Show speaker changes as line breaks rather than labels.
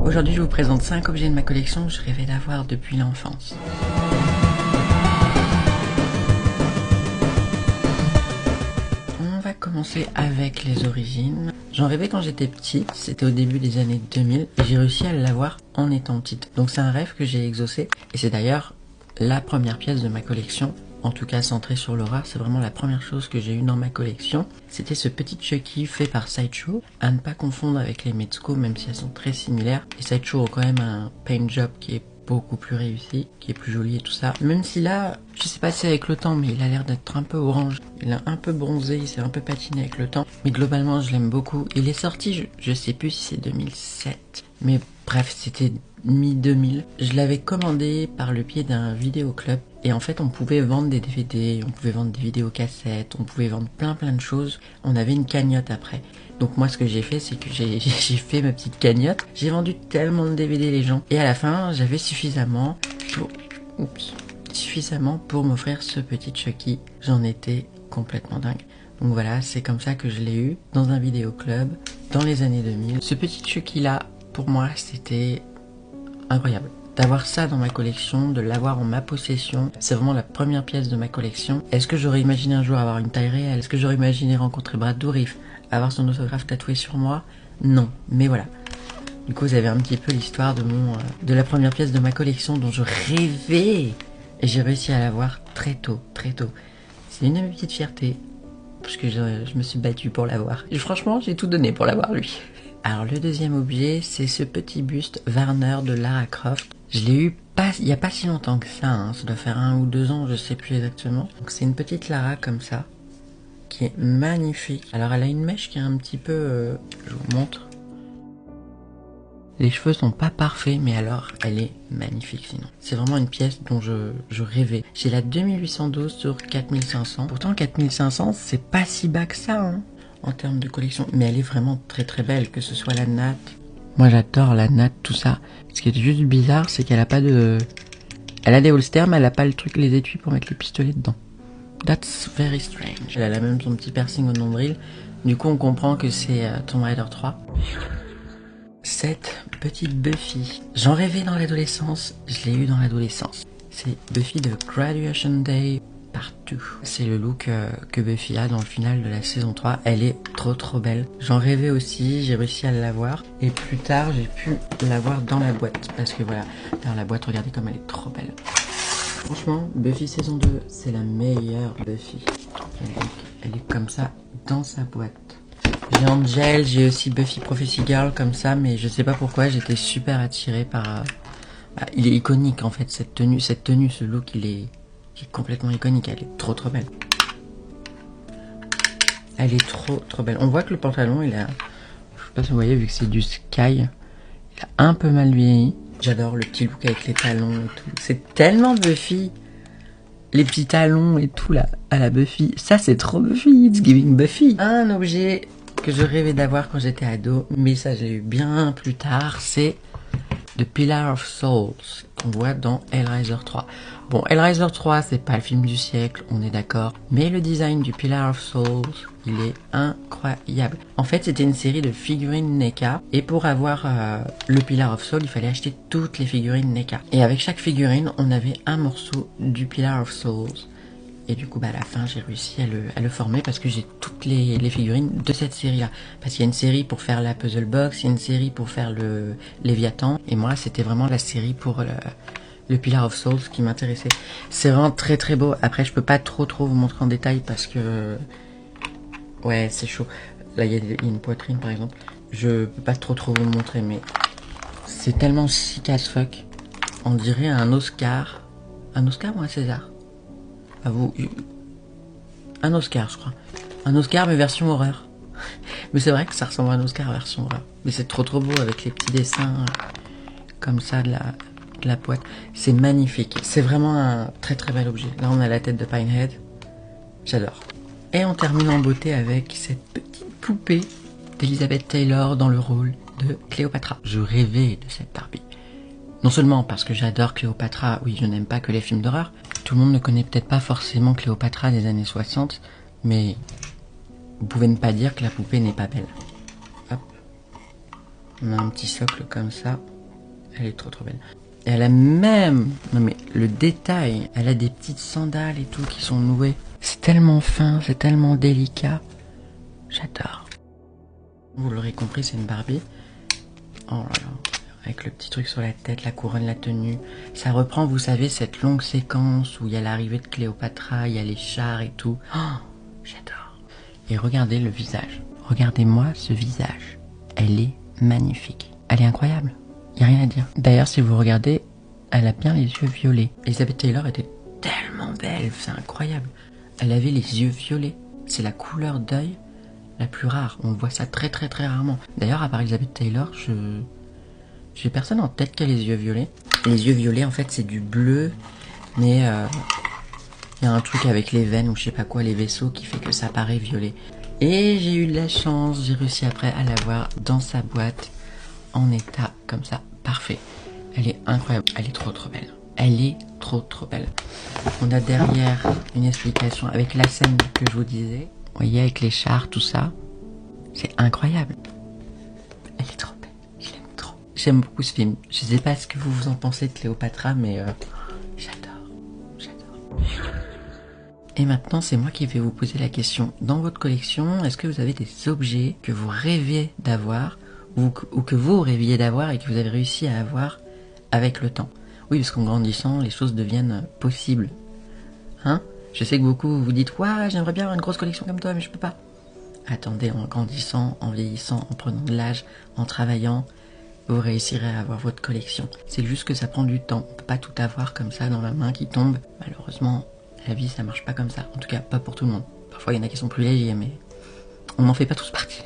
Aujourd'hui, je vous présente 5 objets de ma collection que je rêvais d'avoir depuis l'enfance. On va commencer avec les origines. J'en rêvais quand j'étais petite, c'était au début des années 2000, et j'ai réussi à l'avoir en étant petite. Donc c'est un rêve que j'ai exaucé, et c'est d'ailleurs la première pièce de ma collection. En tout cas centré sur l'horreur, c'est vraiment la première chose que j'ai eue dans ma collection. C'était ce petit Chucky fait par Sideshow, à ne pas confondre avec les Mezco, même si elles sont très similaires. Et Sideshow a quand même un paint job qui est beaucoup plus réussi, qui est plus joli et tout ça. Même si là, je sais pas si c'est avec le temps, mais il a l'air d'être un peu orange. Il est un peu bronzé, il s'est un peu patiné avec le temps. Mais globalement, je l'aime beaucoup. Il est sorti, je sais plus si c'est 2007. Mais bref, c'était mi-2000. Je l'avais commandé par le biais d'un vidéoclub. Et en fait, on pouvait vendre des DVD, on pouvait vendre des vidéocassettes, on pouvait vendre plein de choses. On avait une cagnotte après. Donc moi, ce que j'ai fait, c'est que j'ai fait ma petite cagnotte. J'ai vendu tellement de DVD les gens. Et à la fin, j'avais suffisamment pour m'offrir ce petit Chucky. J'en étais complètement dingue. Donc voilà, c'est comme ça que je l'ai eu dans un vidéoclub dans les années 2000. Ce petit Chucky là, pour moi, c'était incroyable. D'avoir ça dans ma collection, de l'avoir en ma possession, c'est vraiment la première pièce de ma collection. Est-ce que j'aurais imaginé un jour avoir une taille réelle? Est-ce que j'aurais imaginé rencontrer Brad Dourif, avoir son autographe tatoué sur moi? Non, mais voilà. Du coup, vous avez un petit peu l'histoire de la première pièce de ma collection dont je rêvais. Et j'ai réussi à l'avoir très tôt. C'est une de mes petites fiertés, parce que je me suis battue pour l'avoir. Et franchement, j'ai tout donné pour l'avoir, lui. Alors le deuxième objet, c'est ce petit buste Warner de Lara Croft. Je l'ai eu il y a pas si longtemps que ça, hein. Ça doit faire 1 ou 2 ans, je sais plus exactement. Donc c'est une petite Lara comme ça, qui est magnifique. Alors elle a une mèche qui est un petit peu... je vous montre. Les cheveux sont pas parfaits, mais alors elle est magnifique sinon. C'est vraiment une pièce dont je rêvais. J'ai la 2812 sur 4500. Pourtant 4500, c'est pas si bas que ça, hein, en termes de collection. Mais elle est vraiment très belle, que ce soit la natte. Moi j'adore la natte, tout ça. Ce qui est juste bizarre, c'est qu'elle a pas de... Elle a des holsters, mais elle a pas le truc, les étuis pour mettre les pistolets dedans. That's very strange. Elle a même son petit piercing au nombril. Du coup on comprend que c'est Tomb Raider 3. Cette petite Buffy, j'en rêvais dans l'adolescence, je l'ai eu dans l'adolescence. C'est Buffy de Graduation Day partout. C'est le look que Buffy a dans le final de la saison 3. Elle est trop belle. J'en rêvais aussi, j'ai réussi à l'avoir. Et plus tard, j'ai pu l'avoir dans la boîte. Parce que voilà, dans la boîte, regardez comme elle est trop belle. Franchement, Buffy saison 2, c'est la meilleure Buffy. Donc, elle est comme ça dans sa boîte. J'ai Angel, j'ai aussi Buffy Prophecy Girl comme ça, mais je sais pas pourquoi, j'étais super attirée par... il est iconique en fait, cette tenue, ce look, il est complètement iconique, elle est trop belle. Elle est trop belle. On voit que le pantalon, il a... Je sais pas si vous voyez, vu que c'est du sky, il a un peu mal vieilli. J'adore le petit look avec les talons et tout. C'est tellement Buffy. Les petits talons et tout là, à la Buffy. Ça, c'est trop Buffy, it's giving Buffy. Un objet que je rêvais d'avoir quand j'étais ado, mais ça j'ai eu bien plus tard, c'est The Pillar of Souls, qu'on voit dans Hellraiser 3. Bon, Hellraiser 3, c'est pas le film du siècle, on est d'accord, mais le design du Pillar of Souls, il est incroyable. En fait, c'était une série de figurines NECA, et pour avoir le Pillar of Souls, il fallait acheter toutes les figurines NECA. Et avec chaque figurine, on avait un morceau du Pillar of Souls. Et du coup, à la fin, j'ai réussi à le former parce que j'ai toutes les figurines de cette série-là. Parce qu'il y a une série pour faire la Puzzle Box, il y a une série pour faire le Léviathan. Et moi, c'était vraiment la série pour le Pillar of Souls qui m'intéressait. C'est vraiment très beau. Après, je peux pas trop vous montrer en détail parce que... Ouais, c'est chaud. Là, il y a une poitrine, par exemple. Je peux pas trop vous montrer, mais... C'est tellement chic as fuck. On dirait un Oscar. Un Oscar ou un César? À vous, un Oscar je crois. Un Oscar mais version horreur. Mais c'est vrai que ça ressemble à un Oscar version horreur. Mais c'est trop beau avec les petits dessins comme ça de la boîte. C'est magnifique. C'est vraiment un très bel objet. Là on a la tête de Pinehead. J'adore. Et on termine en beauté avec cette petite poupée d'Elizabeth Taylor dans le rôle de Cléopâtra. Je rêvais de cette Barbie. Non seulement parce que j'adore Cléopâtra, oui je n'aime pas que les films d'horreur. Tout le monde ne connaît peut-être pas forcément Cléopâtra des années 60, mais vous pouvez ne pas dire que la poupée n'est pas belle. Hop. On a un petit socle comme ça. Elle est trop belle. Et elle a même, non mais le détail, elle a des petites sandales et tout qui sont nouées. C'est tellement fin, c'est tellement délicat. J'adore. Vous l'aurez compris, c'est une Barbie. Oh là là, avec le petit truc sur la tête, la couronne, la tenue. Ça reprend, vous savez, cette longue séquence où il y a l'arrivée de Cléopâtra, il y a les chars et tout. Oh, j'adore. Et regardez le visage. Regardez-moi ce visage. Elle est magnifique. Elle est incroyable. Il n'y a rien à dire. D'ailleurs, si vous regardez, elle a bien les yeux violets. Elizabeth Taylor était tellement belle, c'est incroyable. Elle avait les yeux violets. C'est la couleur d'œil la plus rare. On voit ça très rarement. D'ailleurs, à part Elizabeth Taylor, j'ai personne en tête qui a les yeux violets. Les yeux violets, en fait, c'est du bleu, mais il y a un truc avec les veines ou je sais pas quoi, les vaisseaux, qui fait que ça paraît violet. Et j'ai eu de la chance, j'ai réussi après à l'avoir dans sa boîte, en état comme ça, parfait. Elle est incroyable, elle est trop belle. Elle est trop belle. On a derrière une explication avec la scène que je vous disais. Vous voyez, avec les chars, tout ça. C'est incroyable. Elle est trop belle, je l'aime trop. J'aime beaucoup ce film. Je sais pas ce que vous en pensez de Cléopâtra, mais j'adore. Et maintenant, c'est moi qui vais vous poser la question. Dans votre collection, est-ce que vous avez des objets que vous rêviez d'avoir ou que vous rêviez d'avoir et que vous avez réussi à avoir avec le temps? Oui, parce qu'en grandissant, les choses deviennent possibles. Hein? Je sais que beaucoup vous dites « Ouais, j'aimerais bien avoir une grosse collection comme toi, mais je peux pas. » Attendez, en grandissant, en vieillissant, en prenant de l'âge, en travaillant, vous réussirez à avoir votre collection. C'est juste que ça prend du temps. On peut pas tout avoir comme ça dans la main qui tombe. Malheureusement, la vie, ça marche pas comme ça. En tout cas, pas pour tout le monde. Parfois, il y en a qui sont plus légers, mais on n'en fait pas tous partie.